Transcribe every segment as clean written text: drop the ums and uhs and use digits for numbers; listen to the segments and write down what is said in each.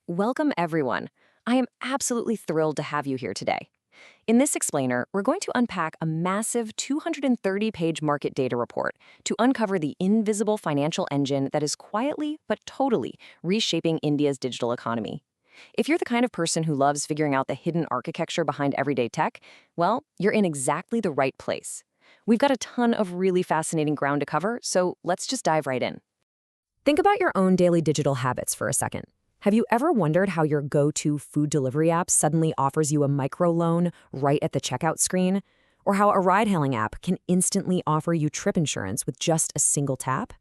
Welcome, everyone. I am absolutely thrilled to have you here today. In this explainer, we're going to unpack a massive 230-page market data report to uncover the invisible financial engine that is quietly but totally reshaping India's digital economy. If you're the kind of person who loves figuring out the hidden architecture behind everyday tech, well, you're in exactly the right place. We've got a ton of really fascinating ground to cover, so let's just dive right in. Think about your own daily digital habits for a second. Have you ever wondered how your go-to food delivery app suddenly offers you a microloan right at the checkout screen? Or how a ride-hailing app can instantly offer you trip insurance with just a single tap?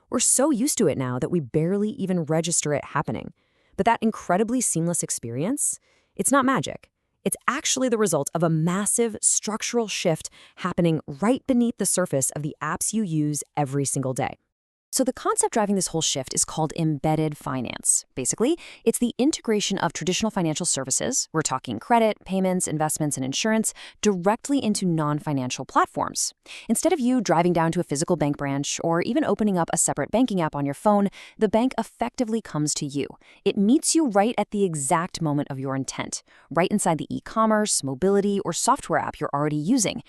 We're so used to it now that we barely even register it happening. But that incredibly seamless experience, it's not magic. It's actually the result of a massive structural shift happening right beneath the surface of the apps you use every single day. So the concept driving this whole shift is called embedded finance. Basically, it's the integration of traditional financial services, we're talking credit, payments, investments, and insurance, directly into non-financial platforms. Instead of you driving down to a physical bank branch or even opening up a separate banking app on your phone, the bank effectively comes to you. It meets you right at the exact moment of your intent, right inside the e-commerce, mobility, or software app you're already using.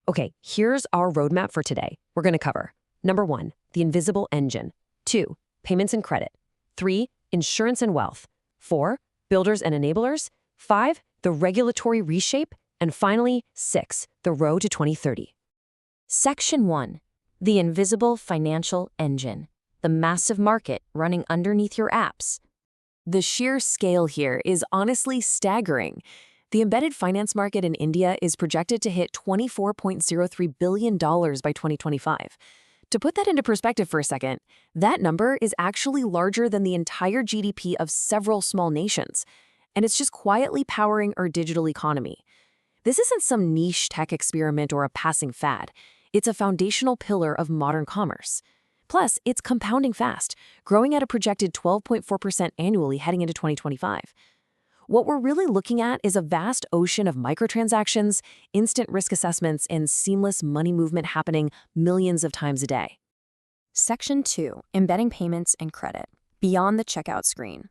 Okay, here's our roadmap for today. We're going to cover Number 1, the invisible engine. 2, payments and credit. 3, insurance and wealth. 4, builders and enablers. 5, the regulatory reshape. And finally, 6, the road to 2030. Section 1, the invisible financial engine. The massive market running underneath your apps. The sheer scale here is honestly staggering. The embedded finance market in India is projected to hit $24.03 billion by 2025. To put that into perspective for a second, that number is actually larger than the entire GDP of several small nations, and it's just quietly powering our digital economy. This isn't some niche tech experiment or a passing fad. It's a foundational pillar of modern commerce. Plus, it's compounding fast, growing at a projected 12.4% annually heading into 2025. What we're really looking at is a vast ocean of microtransactions, instant risk assessments, and seamless money movement happening millions of times a day. Section 2, embedding payments and credit, beyond the checkout screen.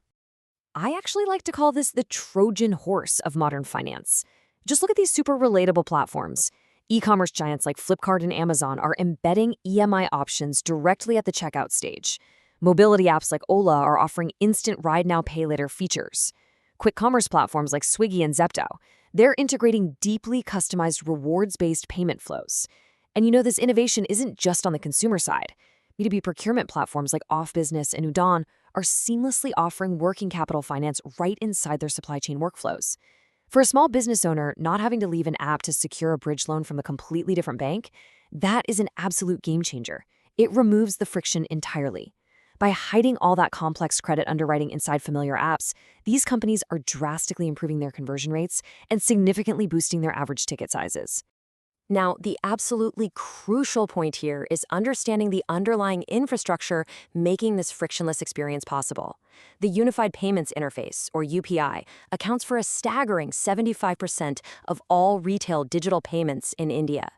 I actually like to call this the Trojan horse of modern finance. Just look at these super relatable platforms. E-commerce giants like Flipkart and Amazon are embedding EMI options directly at the checkout stage. Mobility apps like Ola are offering instant ride now, pay later features. Quick commerce platforms like Swiggy and Zepto, they're integrating deeply customized rewards-based payment flows. And this innovation isn't just on the consumer side. B2B procurement platforms like OffBusiness and Udon are seamlessly offering working capital finance right inside their supply chain workflows. For a small business owner, not having to leave an app to secure a bridge loan from a completely different bank, that is an absolute game changer. It removes the friction entirely. By hiding all that complex credit underwriting inside familiar apps, these companies are drastically improving their conversion rates and significantly boosting their average ticket sizes. Now, the absolutely crucial point here is understanding the underlying infrastructure making this frictionless experience possible. The Unified Payments Interface, or UPI, accounts for a staggering 75% of all retail digital payments in India.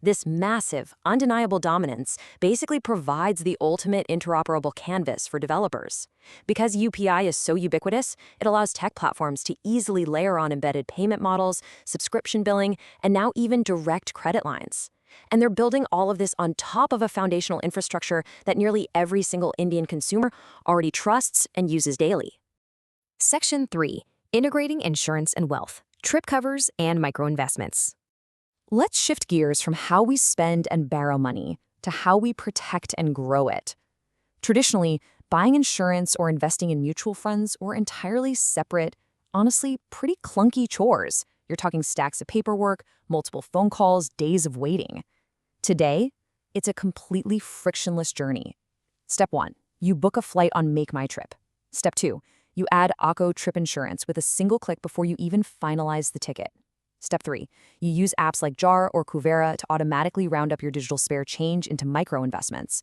This massive, undeniable dominance basically provides the ultimate interoperable canvas for developers. Because UPI is so ubiquitous, it allows tech platforms to easily layer on embedded payment models, subscription billing, and now even direct credit lines. And they're building all of this on top of a foundational infrastructure that nearly every single Indian consumer already trusts and uses daily. Section 3, integrating insurance and wealth, trip covers, and microinvestments. Let's shift gears from how we spend and borrow money to how we protect and grow it. Traditionally, buying insurance or investing in mutual funds were entirely separate, honestly, pretty clunky chores. You're talking stacks of paperwork, multiple phone calls, days of waiting. Today, it's a completely frictionless journey. Step 1, you book a flight on Make My Trip. Step 2, you add ACO trip insurance with a single click before you even finalize the ticket. Step 3, you use apps like Jar or Kuvera to automatically round up your digital spare change into micro-investments.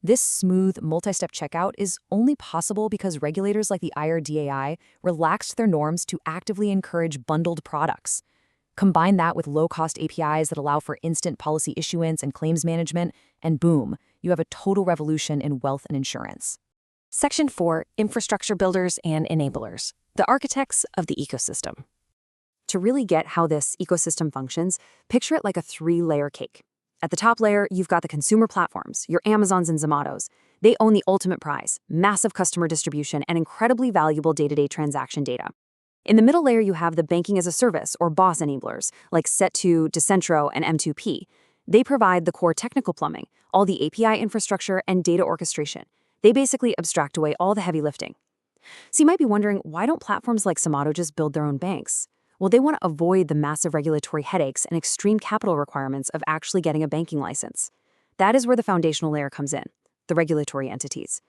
This smooth, multi-step checkout is only possible because regulators like the IRDAI relaxed their norms to actively encourage bundled products. Combine that with low-cost APIs that allow for instant policy issuance and claims management, and boom, you have a total revolution in wealth and insurance. Section 4, Infrastructure Builders and Enablers, the architects of the ecosystem. To really get how this ecosystem functions, picture it like a three-layer cake. At the top layer, you've got the consumer platforms, your Amazons and Zomatos. They own the ultimate prize, massive customer distribution, and incredibly valuable day-to-day transaction data. In the middle layer, you have the banking-as-a-service, or BOSS enablers, like Set2, Decentro, and M2P. They provide the core technical plumbing, all the API infrastructure, and data orchestration. They basically abstract away all the heavy lifting. So you might be wondering, why don't platforms like Zomato just build their own banks? Well, they want to avoid the massive regulatory headaches and extreme capital requirements of actually getting a banking license. That is where the foundational layer comes in, the regulatory entities.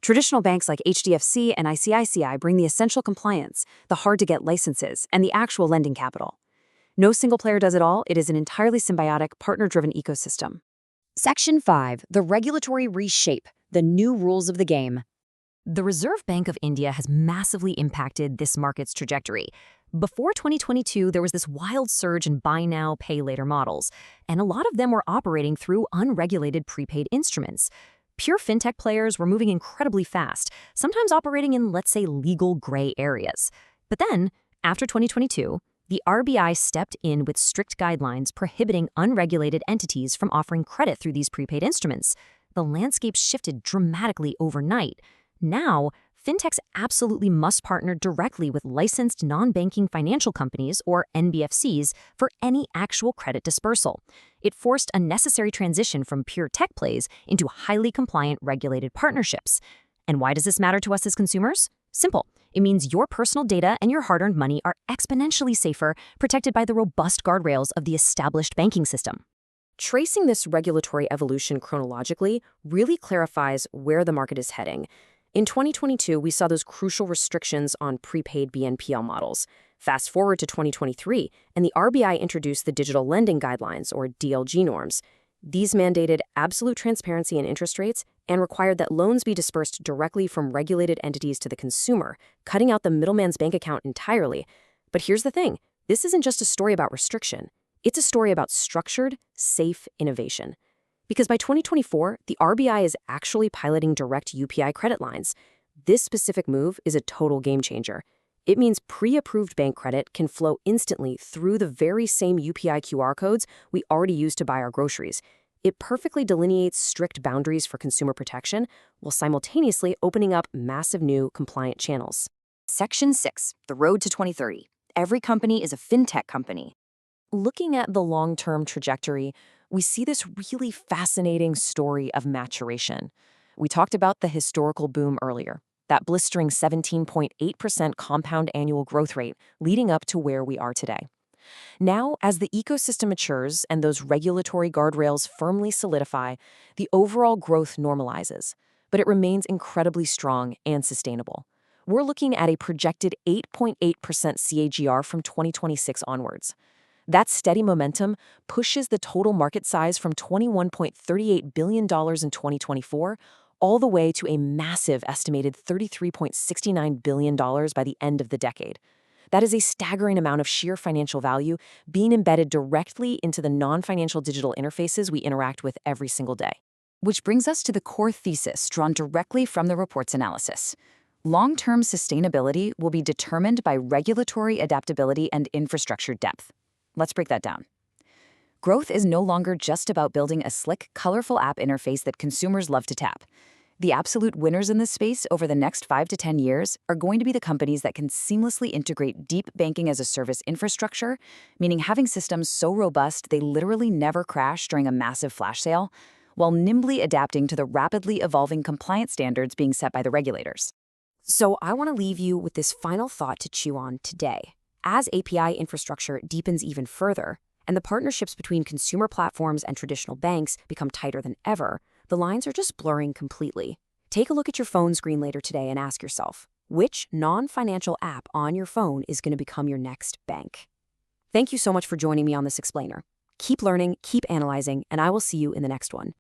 Traditional banks like HDFC and ICICI bring the essential compliance, the hard-to-get licenses, and the actual lending capital. No single player does it all. It is an entirely symbiotic, partner-driven ecosystem. Section 5, the regulatory reshape, the new rules of the game. The Reserve Bank of India has massively impacted this market's trajectory. Before 2022, there was this wild surge in buy now, pay later models, and a lot of them were operating through unregulated prepaid instruments. Pure fintech players were moving incredibly fast, sometimes operating in, let's say, legal gray areas. But then, after 2022, the RBI stepped in with strict guidelines prohibiting unregulated entities from offering credit through these prepaid instruments. The landscape shifted dramatically overnight. Now, fintechs absolutely must partner directly with licensed non-banking financial companies, or NBFCs, for any actual credit dispersal. It forced a necessary transition from pure tech plays into highly compliant regulated partnerships. And why does this matter to us as consumers? Simple. It means your personal data and your hard-earned money are exponentially safer, protected by the robust guardrails of the established banking system. Tracing this regulatory evolution chronologically really clarifies where the market is heading. In 2022, we saw those crucial restrictions on prepaid BNPL models. Fast forward to 2023, and the RBI introduced the Digital Lending Guidelines, or DLG norms. These mandated absolute transparency in interest rates and required that loans be dispersed directly from regulated entities to the consumer, cutting out the middleman's bank account entirely. But here's the thing. This isn't just a story about restriction. It's a story about structured, safe innovation. Because by 2024, the RBI is actually piloting direct UPI credit lines. This specific move is a total game changer. It means pre-approved bank credit can flow instantly through the very same UPI QR codes we already use to buy our groceries. It perfectly delineates strict boundaries for consumer protection while simultaneously opening up massive new compliant channels. Section 6, the road to 2030. Every company is a fintech company. Looking at the long-term trajectory, we see this really fascinating story of maturation. We talked about the historical boom earlier, that blistering 17.8% compound annual growth rate leading up to where we are today. Now, as the ecosystem matures and those regulatory guardrails firmly solidify, the overall growth normalizes, but it remains incredibly strong and sustainable. We're looking at a projected 8.8% CAGR from 2026 onwards. That steady momentum pushes the total market size from $21.38 billion in 2024 all the way to a massive estimated $33.69 billion by the end of the decade. That is a staggering amount of sheer financial value being embedded directly into the non-financial digital interfaces we interact with every single day. Which brings us to the core thesis drawn directly from the report's analysis. Long-term sustainability will be determined by regulatory adaptability and infrastructure depth. Let's break that down. Growth is no longer just about building a slick, colorful app interface that consumers love to tap. The absolute winners in this space over the next 5 to 10 years are going to be the companies that can seamlessly integrate deep banking-as-a-service infrastructure, meaning having systems so robust they literally never crash during a massive flash sale, while nimbly adapting to the rapidly evolving compliance standards being set by the regulators. So I want to leave you with this final thought to chew on today. As API infrastructure deepens even further, and the partnerships between consumer platforms and traditional banks become tighter than ever, the lines are just blurring completely. Take a look at your phone screen later today and ask yourself, which non-financial app on your phone is going to become your next bank? Thank you so much for joining me on this explainer. Keep learning, keep analyzing, and I will see you in the next one.